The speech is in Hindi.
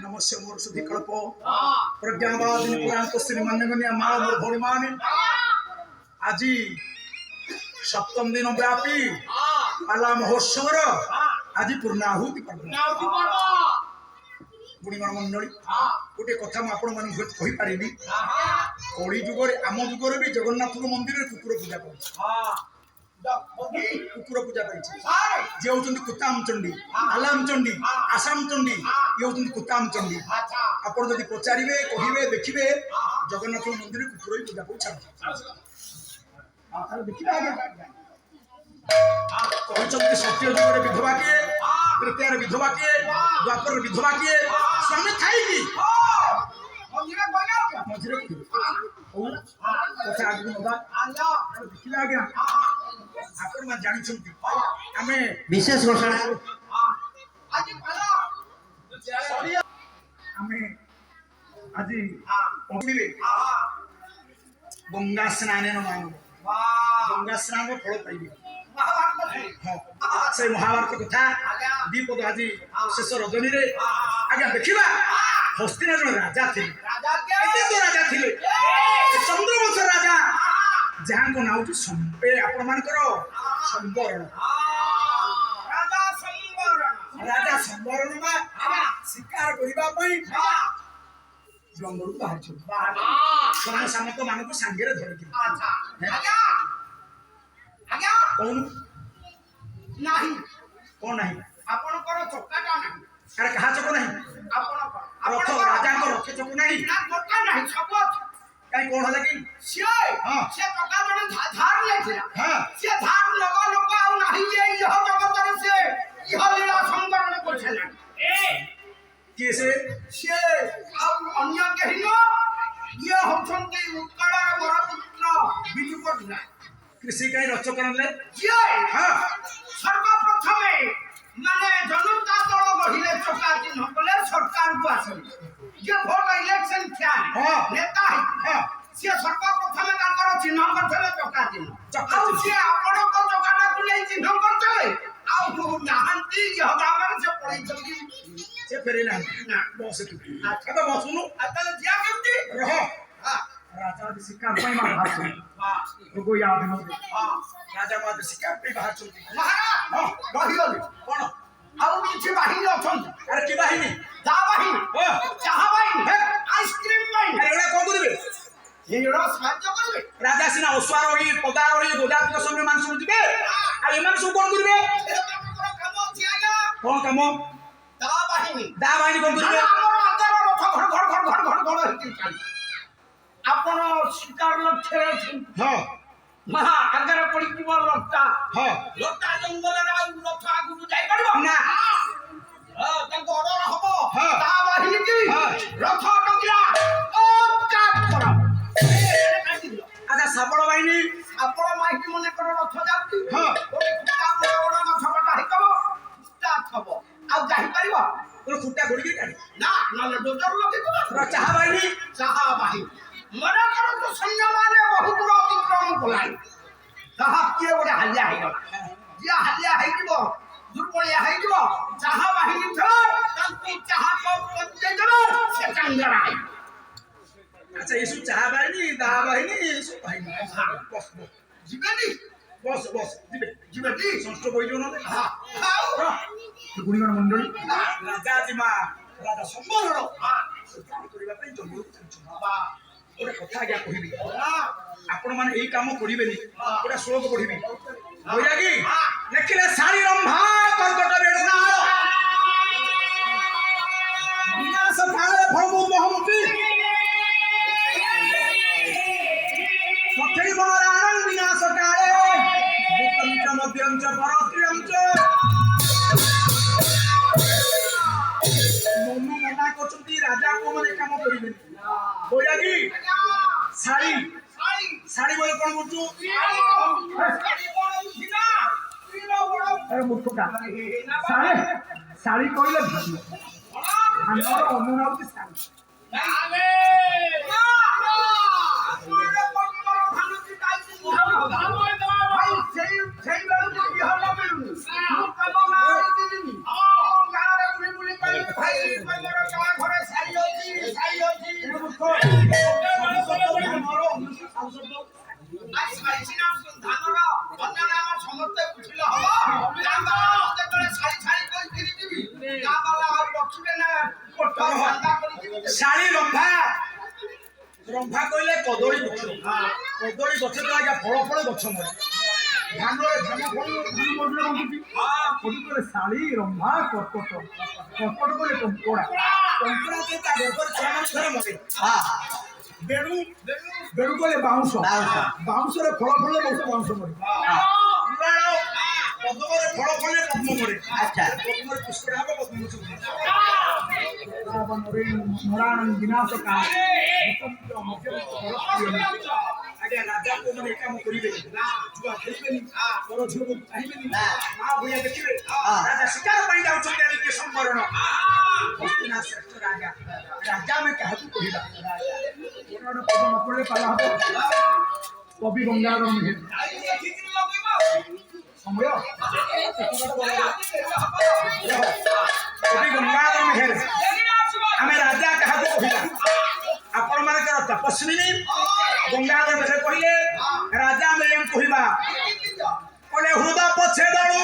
नमस्य मोर सुधिकल्प प्रज्ञावादिनी पुराण श्री मान्यगण्य माँ मोर भौणी माने आज सप्तम दिन व्यापी पाला महोत्सव आज पूर्णाहुति गुणीगण मंडली गोटे कथा मुझे कहीपरि कली जुगर आम जुगर भी जगन्नाथ मंदिर कुकुर पूजा कर कुकुर पूजा जी हूँ कुताम चंडी आलाम चंडी आसाम चंडी ये हूँ कुताम चंडी आप पचारे कहे देखिए जगन्नाथ मंदिर कुकुर ही पूजा को छाड़ देखिए कहते सत्य जुगर विधवा किए तृतीय विधवा किए द्वापर विधवा किए स्वामी खाई मझे कथा आगे देखिए आज्ञा आपण मा जानी आमे विशेष घोषणा आमे आज पढ़िबे गंगा स्नान गंगा स्नान फल पाइबे से महाभारत कथा दीपद आज शेष रजनी रे आज्ञा देखा हस्तिना जो राजा थे राजा थे चंद्रवंश राजा जहाँ को नाम संपे आपण मानकर संबरण राजा संबरण शिकार करने जंगल बाहर समस्त मानक सांगे धरती कौन कौन नहीं आपणकर चक्काटा नहीं अरे कहा चक नहीं रथ राजा को रथ चक नहीं चक्का नहीं सब कहीं कौन है कि से चक्का जने धार लेथिला से धार लगा लगा आ नहीं ये यह जगत से यह लीला संवरण को छला कैसे से अब अन्य कहिनो ये होछंती उत्कल बरपुत्र बिजुपत ना कृषि कहीं रच करले ये सर्वप्रथमे माने जनता दल गहिले चक्का चिन्ह कले सरकार को आसे ये भोट इलेक्शन क्या नेता है से सर्वप्रथमे ताकर चिन्ह करथले चक्का चिन्ह आ से आपण को चक्काटा को ले चिन्ह करथले आ नाहंती ये हमारे से पड़ी जल्दी से फेरे ना बस तू अच्छा तो बसुनु आता जिया केमती रहो राजा शिकार पे मार हाथ रुको याद न राजा मार शिकार पे बाहर चल महाराज रही गली कोन आउ किछि बाहिनी अछन अरे की बाहिनी दा बाहिनी चाहा बाहिनी आइसक्रीम बाहिनी अरे एड़ा कोन करबे एड़ा साहाय्य करबे राजा सिना ओस्वार होई पदार होई गोजातिक समय मान सुन जिबे आ एमान सब कोन करबे काम अछि आगा कोन काम दा बाहिनी कोन करबे हमर आकार रथ घड़ हिति चाली आपण शिकार लक्ष्य हां महा आगर पड़ी जीव लता हां लता जंगल रे रथ आगु जाई परबो ना ताको ऑर्डर हबो हां ता बाहिनी की रथ टंगिला ओ काट करा अच्छा साबळ बाहिनी आपण माइकी मने कर रथ जाती हां ओरे खुटा बड़ रथ बटा हिकबो स्टार्ट हबो आ जाई परबो तो खुटा घोड़ी के काटी ना ना डोजर लगे तो चाहा बाहिनी मना करो तो सैन्य माने बहुत दूर अतिक्रम कोलाई चाहा किए गोटे हालिया है जिया हालिया है जीवो दुर्बलिया है जीवो चाहा बाहिनी थलो तंती चाहा को पत्ते जरो से चंगरा है अच्छा ये चाहा बाहिनी दा बाहिनी सब बाहिनी बस जीवेनी बस जीवेनी संस्कृत बोल जो ना हां गुणीगण मंडली राजा जिमा राजा संबरण करबा पई जंगल बा गोटे कथा आज्ञा कहबी आपण माने एई काम करिबेनी गोटे श्लोक पढ़िबी होया कि लेखिले सारी रंभा कर्कट बेडना विनाश काले भवु महंती सखई बरारंग রাজা কোন কাম করিবে বৈরাগী শাড়ি শাড়ি বলে কোন বুঝু মূর্খটা শাড়ি শাড়ি কইলে ভালো আমার অমন হচ্ছে শাড়ি শাড়ি রম্ভা রম্ভা কইলে কদলী গছ কদলী গছ তো আগে ফল ফল গছ মরে ধানরে ধান ফল ধান মরলে বন্ধুটি কদি করে শাড়ি রম্ভা কর্কট কর্কট কইলে টঙ্কড়া টঙ্কড়া তে তা গর্ভর ছমাস ধরে মরে বেড়ু বেড়ু কইলে বাউঁশ বাউঁশরে ফল ফলে বাউঁশ মরে পদ্মরে ফল ফলে পদ্ম মরে আচ্ছা পদ্মরে পুষ্করা হবে পদ্ম মরাণ বিনাশ আগে রাজা কোন কাম করিবে জুয়া খেলিবেনি বড় ঝুড় চাহিবেনি মা ভূয়া দেখিবে রাজা শিকার পাই যাউଛନ୍ତି আদিত্য সম্বরণ হস্তিনা শ্রেষ্ঠ রাজা রাজা আমি কাহাକୁ কহিবা কোন পদ ন পড়লে পালা হবে কবি গঙ্গাধর মেহের সময় কবি গঙ্গাধর মেহের ଆମେ ରାଜା କାହାକୁ କହିବା ଆପଣ ମାନଙ୍କର ତପସ୍ୱୀ ଗଙ୍ଗାଧର ମେହେର କହିଲେ ରାଜା ଆମେ କହିବା କହିଲେ ହୃଦ ପଛେ ଦଳୁ